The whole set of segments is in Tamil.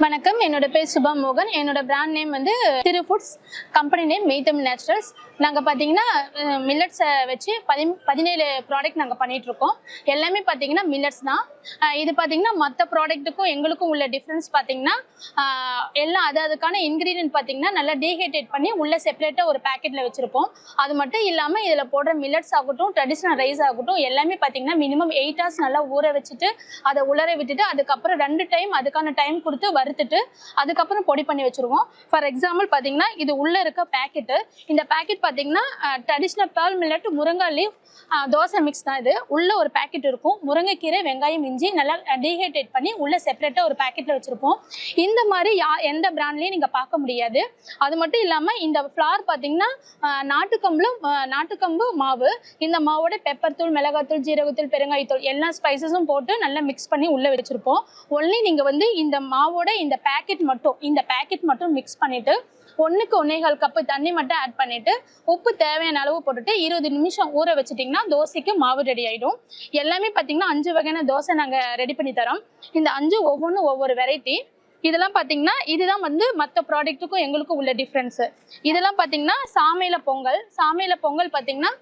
வணக்கம், என்னோட பேர் சுபா மோகன். என்னோட பிராண்ட் நேம் வந்து திரு ஃபுட்ஸ், கம்பெனி நேம் மெய்தமிழ் நேச்சுரல்ஸ். நாங்கள் பார்த்தீங்கன்னா மில்லட்ஸை வச்சு 17 ப்ராடக்ட் நாங்கள் பண்ணிகிட்ருக்கோம். எல்லாமே பார்த்தீங்கன்னா மில்லட்ஸ் தான். இது பார்த்தீங்கன்னா மற்ற ப்ராடக்ட்டுக்கும் எங்களுக்கும் உள்ள டிஃப்ரென்ஸ் பார்த்தீங்கன்னா எல்லாம் அதுக்கான இன்க்ரீடியன்ட் பார்த்தீங்கன்னா நல்லா டீஹைட்ரேட் பண்ணி உள்ளே செப்பரேட்டாக ஒரு பேக்கெட்டில் வச்சுருப்போம். அது மட்டும் இல்லாமல் இதில் போடுற மில்லட்ஸ் ஆகட்டும், ட்ரெடிஷ்னல் ரைஸ் ஆகட்டும், எல்லாமே பார்த்தீங்கன்னா மினிமம் 8 hours நல்லா ஊற வச்சுட்டு அதை உலர விட்டுட்டு அதுக்கப்புறம் 2 டைம் அதுக்கான டைம் கொடுத்து வறுத்துட்டு அதுக்கப்புறம் பொடி பண்ணி வச்சுருவோம். ஃபார் எக்ஸாம்பிள் பார்த்தீங்கன்னா இது உள்ளே இருக்க பேக்கெட்டு, இந்த பேக்கெட் பார்த்தீங்கன்னா ட்ரெடிஷ்னல் பேர்ல் மில்லட் முருங்கை லீவ் தோசை மிக்ஸ் தான். இது உள்ள ஒரு பேக்கெட் இருக்கும். முருங்கைக்கீரை, வெங்காயம், இஞ்சி நல்லா டீஹைட்ரேட் பண்ணி உள்ள செப்பரேட்டாக ஒரு பேக்கெட்டில் வச்சுருப்போம். இந்த மாதிரி எந்த பிராண்ட்லேயும் நீங்கள் பார்க்க முடியாது. அது மட்டும் இல்லாமல் இந்த ஃப்ளார் பார்த்தீங்கன்னா நாட்டுக்கம்பு மாவு, இந்த மாவோட பெப்பர் தூள், மிளகாத்தூள், ஜீரகத்தூள், பெருங்காயத்தூள் எல்லா ஸ்பைசஸும் போட்டு நல்லா மிக்ஸ் பண்ணி உள்ளே வச்சுருப்போம். ஒன்லி நீங்கள் வந்து இந்த மாவோட இந்த பேக்கெட் மட்டும் மிக்ஸ் பண்ணிவிட்டு 1க்கு 1.25 கப்பு தண்ணி மட்டும் ஆட் பண்ணிட்டு உப்பு தேவையான அளவு போட்டுட்டு 20 நிமிஷம் ஊற வச்சுட்டிங்கன்னா தோசைக்கு மாவு ரெடி ஆகிடும். எல்லாமே பார்த்தீங்கன்னா 5 வகையான தோசை நாங்கள் ரெடி பண்ணி தரோம். இந்த 5 ஒவ்வொன்றும் ஒவ்வொரு வெரைட்டி. இதெல்லாம் பார்த்தீங்கன்னா இதுதான் வந்து மற்ற ப்ராடக்ட்டுக்கும் எங்களுக்கும் உள்ள டிஃப்ரென்ஸு. இதெல்லாம் பார்த்தீங்கன்னா சாமையில பொங்கல் பார்த்தீங்கன்னா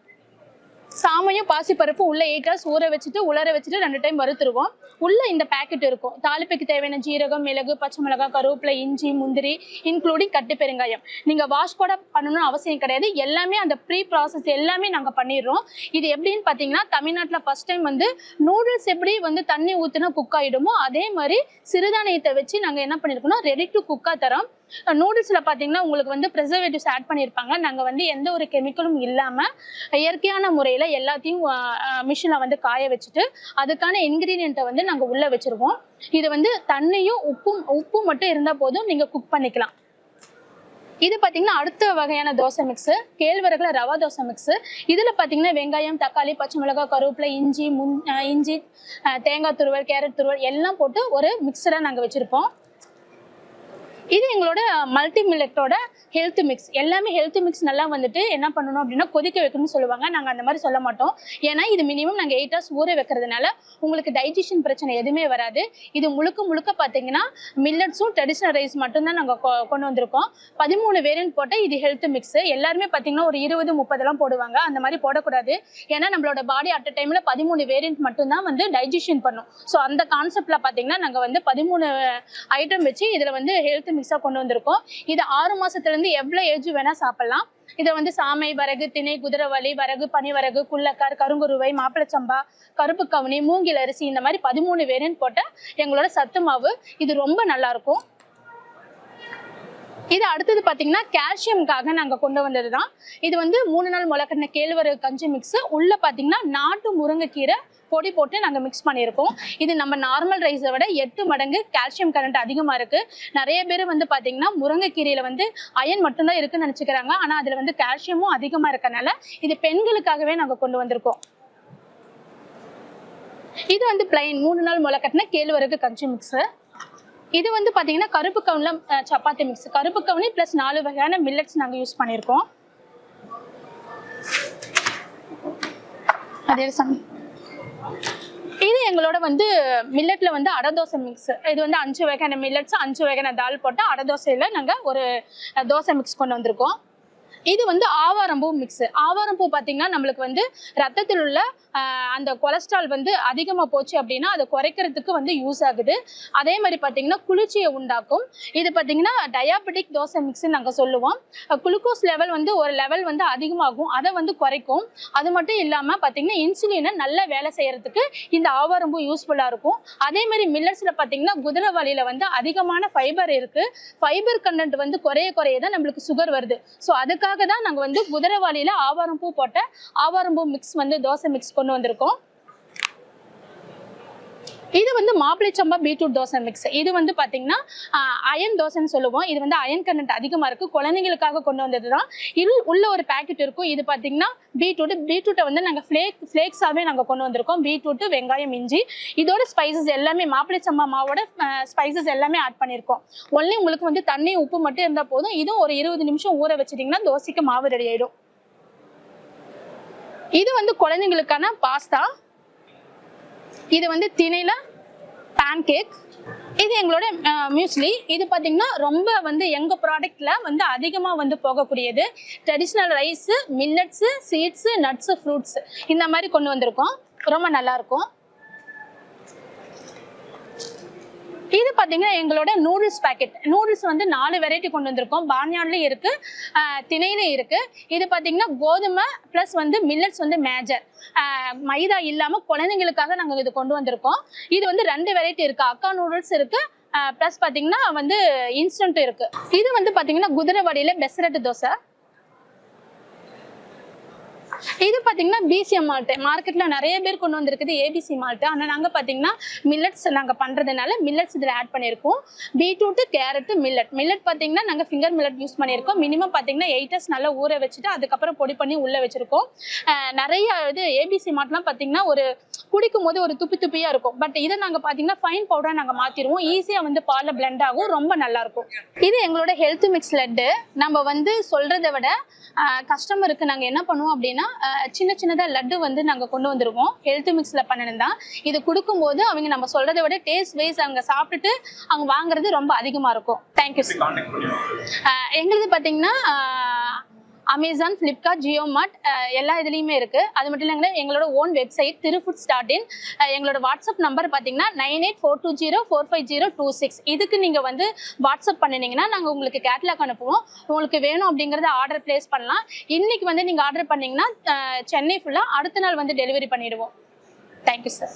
சாமையும் பாசிப்பருப்பு உள்ள 8 hours ஊற வச்சுட்டு உலர வச்சுட்டு 2 டைம் வறுத்துருவோம். உள்ள இந்த பேக்கெட் இருக்கும். தாளிப்புக்கு தேவையான ஜீரகம், மிளகு, பச்சை மிளகாய், கருவேப்பிலை, இஞ்சி, முந்திரி, இன்க்ளூடிங் கட்டு பெருங்காயம். நீங்கள் வாஷ் கூட பண்ணணும்னு அவசியம் கிடையாது. எல்லாமே அந்த ப்ரீ ப்ராசஸ் எல்லாமே நாங்கள் பண்ணிடுறோம். இது எப்படின்னு பார்த்தீங்கன்னா தமிழ்நாட்டில் ஃபர்ஸ்ட் டைம் வந்து நூடுல்ஸ் எப்படி வந்து தண்ணி ஊற்றினா குக் ஆகிடுமோ அதே மாதிரி சிறுதானியத்தை வச்சு நாங்கள் என்ன பண்ணியிருக்கோம்னா ரெடி டு குக்காக தரோம். நூடுல்ஸில் பார்த்தீங்கன்னா உங்களுக்கு வந்து ப்ரிசர்வேட்டிவ்ஸ் ஆட் பண்ணியிருப்பாங்க. நாங்கள் வந்து எந்த ஒரு கெமிக்கலும் இல்லாமல் இயற்கையான முறையில் எல்லாத்தையும் மிஷினில் வந்து காய வச்சுட்டு அதுக்கான இன்க்ரீடியண்ட்டை வந்து நாங்கள் உள்ளே வச்சுருவோம். இது வந்து தண்ணியும் உப்பும் மட்டும் இருந்தால் போதும், நீங்கள் குக் பண்ணிக்கலாம். இது பார்த்தீங்கன்னா அடுத்த வகையான தோசை மிக்ஸு, கேழ்வரகுல ரவா தோசை மிக்ஸு. இதில் பார்த்தீங்கன்னா வெங்காயம், தக்காளி, பச்சை மிளகாய், கருவேப்பிலை, இஞ்சி, தேங்காய் துருவல், கேரட் துருவல் எல்லாம் போட்டு ஒரு மிக்சராக நாங்கள் வச்சுருப்போம். இது எங்களோட மல்டி மில்லட்டோட ஹெல்த் மிக்ஸ். எல்லாமே ஹெல்த் மிக்ஸ் நல்லா வந்துட்டு என்ன பண்ணணும் அப்படின்னா கொதிக்க வைக்கணும்னு சொல்லுவாங்க. நாங்கள் அந்த மாதிரி சொல்ல மாட்டோம். ஏன்னா இது மினிமம் நாங்கள் 8 hours ஊற வைக்கிறதுனால உங்களுக்கு டைஜஷன் பிரச்சனை எதுவுமே வராது. இது முழுக்க பார்த்தீங்கன்னா மில்லட்ஸும் ட்ரெடிஷ்னல் ரைஸ் மட்டும்தான் நாங்கள் கொண்டு வந்திருக்கோம். 13 வேரியன்ட் போட்ட இது ஹெல்த் மிக்ஸ். எல்லாருமே பார்த்தீங்கன்னா ஒரு 20-30 போடுவாங்க. அந்த மாதிரி போடக்கூடாது. ஏன்னா நம்மளோட பாடி அட் அ டைமில் 13 வேரியன்ட் மட்டும்தான் வந்து டைஜஷன் பண்ணும். ஸோ அந்த கான்செப்டில் பார்த்தீங்கன்னா நாங்கள் வந்து 13 ஐட்டம் வச்சு இதில் வந்து ஹெல்த் மிக்ஸாக கொண்டு வந்திருக்கோம். இது 6 மாசத்துலேருந்து எவ்வளோ ஏஜ் வேணால் சாப்பிடலாம். இதை வந்து சாமை, வரகு, திணை, குதிரைவாளி, வரகு, பனிவரகு, குள்ளக்கார், கருங்குருவை, மாப்பிளச்சம்பா, கருப்பு கவுனி, மூங்கில் அரிசி இந்த மாதிரி 13 வேரியன்ட் போட்ட எங்களோட சத்து மாவு. இது ரொம்ப நல்லா இருக்கும். இது அடுத்தது பார்த்தீங்கன்னா கால்சியம்காக நாங்கள் கொண்டு வந்தது தான். இது வந்து 3 நாள் முளைக்கட்டின கேழ்வரகு கஞ்சி மிக்ஸு. உள்ளே பார்த்தீங்கன்னா நாட்டு முருங்கைக்கீரை பொடி போட்டு நாங்கள் மிக்ஸ் பண்ணியிருக்கோம். இது நம்ம நார்மல் ரைஸை விட 8 மடங்கு கால்சியம் கரண்ட் அதிகமாக இருக்குது. நிறைய பேர் வந்து பார்த்தீங்கன்னா முருங்கைக்கீரையில் வந்து அயன் மட்டும்தான் இருக்குன்னு நினச்சிக்கிறாங்க. ஆனால் அதில் வந்து கால்சியமும் அதிகமாக இருக்கனால இது பெண்களுக்காகவே நாங்கள் கொண்டு வந்திருக்கோம். இது வந்து பிளைன் 3 நாள் முளைக்கட்டின கேழ்வரகு கஞ்சி மிக்ஸு. இது வந்து பார்த்தீங்கன்னா கருப்பு கவுனில் சப்பாத்தி மிக்ஸ். கருப்பு கவுனி ப்ளஸ் 4 வகையான மில்லட்ஸ் நாங்கள் யூஸ் பண்ணியிருக்கோம். அதே சமயம் இது எங்களோட வந்து மில்லட்ல வந்து அடதோசை மிக்ஸ். இது வந்து 5 வகையான மில்லட்ஸ் 5 வகையான தால் போட்டு அடதோசையில் நாங்கள் ஒரு தோசை மிக்ஸ் கொண்டு வந்திருக்கோம். இது வந்து ஆவாரம்பூ மிக்ஸு. ஆவாரம்பூ பார்த்தீங்கன்னா நம்மளுக்கு வந்து ரத்தத்தில் உள்ள அந்த கொலஸ்ட்ரால் வந்து அதிகமாக போச்சு அப்படின்னா அதை குறைக்கிறதுக்கு வந்து யூஸ் ஆகுது. அதே மாதிரி பார்த்தீங்கன்னா குளிர்ச்சியை உண்டாக்கும். இது பார்த்தீங்கன்னா டயாபெட்டிக் தோசை மிக்ஸ்ன்னு நாங்கள் சொல்லுவோம். குளுக்கோஸ் லெவல் வந்து ஒரு லெவல் வந்து அதிகமாகும், அதை வந்து குறைக்கும். அது மட்டும் இல்லாமல் பார்த்தீங்கன்னா இன்சுலினை நல்லா வேலை செய்யறதுக்கு இந்த ஆவாரம்பூ யூஸ்ஃபுல்லாக இருக்கும். அதே மாதிரி மில்லட்ஸில் பார்த்தீங்கன்னா குதிரைவாளியில் வந்து அதிகமான ஃபைபர் இருக்குது. ஃபைபர் கண்டென்ட் வந்து குறைய தான் நம்மளுக்கு சுகர் வருது. ஸோ அதுக்காக தான் நாங்கள் வந்து குதிரைவாளியில் ஆவாரம்பூ போட்ட ஆவாரம்பூ மிக்ஸ் வந்து தோசை மிக்ஸ் கொண்டு வந்திருக்கோம். இது வந்து மாப்பிளைச்சம்பா பீட்ரூட் தோசை மிக்ஸ். இது வந்து பார்த்தீங்கன்னா அயன் தோசைன்னு சொல்லுவோம். இது வந்து அயன் கண்டென்ட் அதிகமாக இருக்குது. குழந்தைங்களுக்காக கொண்டு வந்தது தான். இது உள்ள ஒரு பேக்கெட் இருக்கும். இது பார்த்தீங்கன்னா பீட்ரூட்டை வந்து நாங்கள் ஃப்ளேக்ஸாகவே நாங்கள் கொண்டு வந்திருக்கோம். பீட்ரூட்டு, வெங்காயம், இஞ்சி, இதோட ஸ்பைசஸ் எல்லாமே மாப்பிளைச்சம்பா மாவோட ஸ்பைசஸ் எல்லாமே ஆட் பண்ணியிருக்கோம். ஒன்லி உங்களுக்கு வந்து தண்ணி உப்பு மட்டும் இருந்தால் போதும். இதுவும் ஒரு 20 நிமிஷம் ஊற வச்சிட்டிங்கன்னா தோசைக்கு மாவு ரெடி ஆகிடும். இது வந்து குழந்தைங்களுக்கான பாஸ்தா. இது வந்து திணையில பேன் கேக். இது எங்களோட மியூஸ்லி. இது பார்த்தீங்கன்னா ரொம்ப வந்து எங்கள் ப்ராடக்டில் வந்து அதிகமாக வந்து போகக்கூடியது. Traditional rice, millets, seeds, nuts, fruits இந்த மாதிரி கொண்டு வந்திருக்கோம். ரொம்ப நல்லாயிருக்கும். இது பார்த்தீங்கன்னா எங்களோட நூடுல்ஸ் பேக்கெட். நூடுல்ஸ் வந்து 4 வெரைட்டி கொண்டு வந்திருக்கோம். பார்னியாட்லேயும் இருக்குது, திணையிலையும் இருக்குது. இது பார்த்தீங்கன்னா கோதுமை ப்ளஸ் வந்து மில்லட்ஸ் வந்து மேஜர், மைதா இல்லாமல் குழந்தைங்களுக்காக நாங்கள் இது கொண்டு வந்திருக்கோம். இது வந்து 2 வெரைட்டி இருக்குது. அக்கா நூடுல்ஸ் இருக்குது, ப்ளஸ் பார்த்தீங்கன்னா வந்து இன்ஸ்டன்ட்டும் இருக்குது. இது வந்து பார்த்தீங்கன்னா குதிரைவாடியில் பெசரட்டு தோசை. இது பார்த்தீங்கன்னா பிசிஎம் மால்ட். மார்க்கெட்டில் நிறைய பேர் கொண்டு வந்திருக்குது ஏபிசி மால்ட். ஆனால் நாங்கள் பார்த்தீங்கன்னா மில்லட்ஸ் நாங்கள் பண்ணுறதுனால மில்லட்ஸ் இதில் ஆட் பண்ணியிருக்கோம். பீட்ரூட்டு, கேரட்டு, மில்லட் பார்த்தீங்கன்னா நாங்கள் ஃபிங்கர் மில்லட் யூஸ் பண்ணியிருக்கோம். மினிமம் பார்த்தீங்கன்னா 8 hours நல்லா ஊற வச்சுட்டு அதுக்கப்புறம் பொடி பண்ணி உள்ளே வச்சுருக்கோம். நிறைய இது ஏபிசி மால்ட்லாம் பார்த்தீங்கன்னா ஒரு குடிக்கும் போது ஒரு துப்பி துப்பியாக இருக்கும். பட் இதை நாங்கள் பார்த்தீங்கன்னா ஃபைன் பவுடராக நாங்கள் மாற்றிடுவோம். ஈஸியாக வந்து பாலில் பிளெண்ட் ஆகும், ரொம்ப நல்லாயிருக்கும். இது எங்களோட ஹெல்த் மிக்ஸ் லட்டு. நம்ம வந்து சொல்கிறத விட கஸ்டமருக்கு நாங்கள் என்ன பண்ணுவோம் அப்படின்னா சின்ன சின்னதாக லட்டு வந்து நாங்கள் கொண்டு வந்துருவோம். ஹெல்த் மிக்ஸில் பண்ணணும் தான். இது கொடுக்கும்போது அவங்க நம்ம சொல்கிறத விட டேஸ்ட் வைஸ் அவங்க சாப்பிட்டுட்டு அவங்க வாங்குறது ரொம்ப அதிகமாக இருக்கும். Thank you sir. எங்களுது பார்த்தீங்கன்னா அமேசான், ஃப்ளிப்கார்ட், ஜியோ மார்ட் எல்லா இதுலேயுமே இருக்குது. அது மட்டும் இல்லைங்க, எங்களோட ஓன் வெப்சைட் திருஃபுட்.in. எங்களோட வாட்ஸ்அப் நம்பர் பார்த்தீங்கன்னா 9842204526. இதுக்கு நீங்கள் வந்து வாட்ஸ்அப் பண்ணினீங்கன்னா நாங்கள் உங்களுக்கு கேட்லாக் அனுப்புவோம். உங்களுக்கு வேணும் அப்படிங்கிறத ஆர்டர் பிளேஸ் பண்ணலாம். இன்றைக்கி வந்து நீங்கள் ஆர்டர் பண்ணிங்கன்னா சென்னை ஃபுல்லாக அடுத்த நாள் வந்து டெலிவரி பண்ணிவிடுவோம். Thank you sir.